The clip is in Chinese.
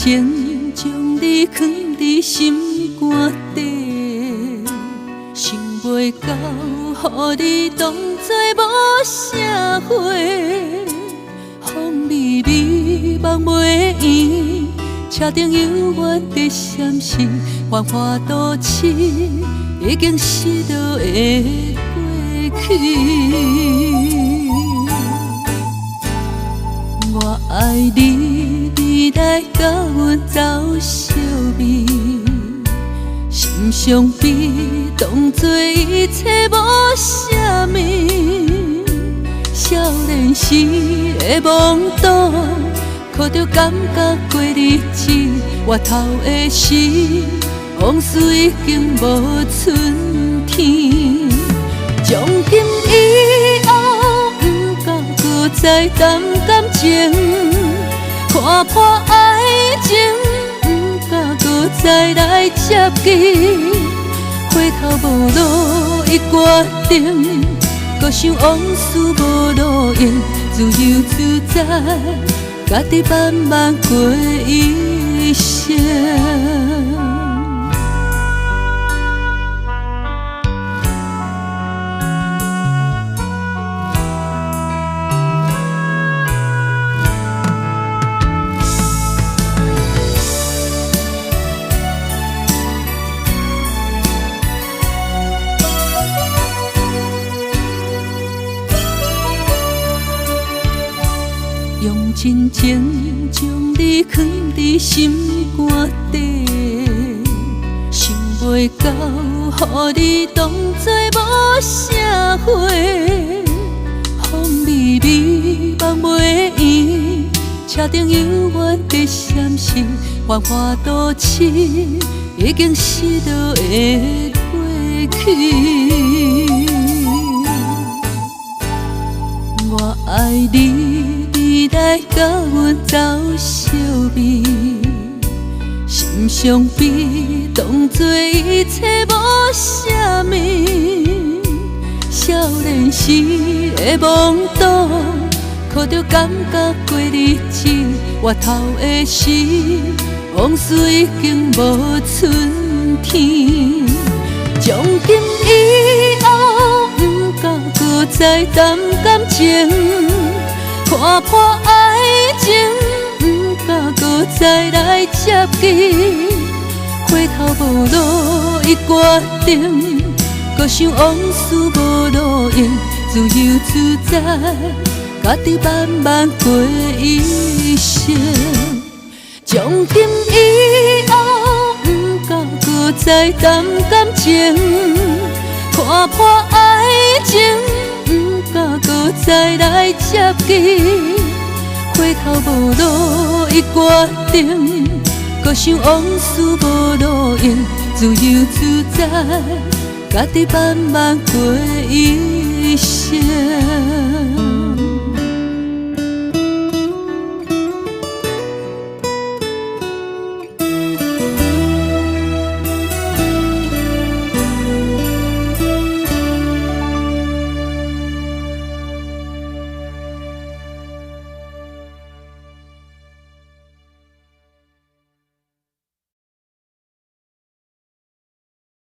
情将你藏伫心肝底，想袂到，予你当作无啥货，风微微梦袂圆，车顶幽怨的闪烁，繁华都市已经失落的过去。我爱你，你来甲阮走相味，心相比，当作一切无啥物。少年时的懵懂，靠着感觉过日子，回头的时，往事已经无春天。从今以后，不敢搁再谈感情，看破爱情，不敢搁再来接近。回头无路，已决定，搁想往事无路用，自由自在，家己慢慢过一生。用真情将你藏伫心肝底，想袂到，予你当作无啥货，风微微梦袂圆，车顶幽怨的闪烁，繁华都市已经失落的过去。我爱你，你来甲阮走相味，心相比，当作一切无啥物。少年时的懵懂，靠着感觉过日子，回头的时，往事已经无春天。从今以后，不敢搁再谈感情，看破爱情，不敢搁再来接近。回头无路，已决定，搁想往事无路用，自由自在，家己慢慢过一生。从今以后，不敢搁再谈感情，看破爱情，不敢搁再来接近。回头无路，已决定，搁想往事无路用，自由自在，家己慢慢过一生。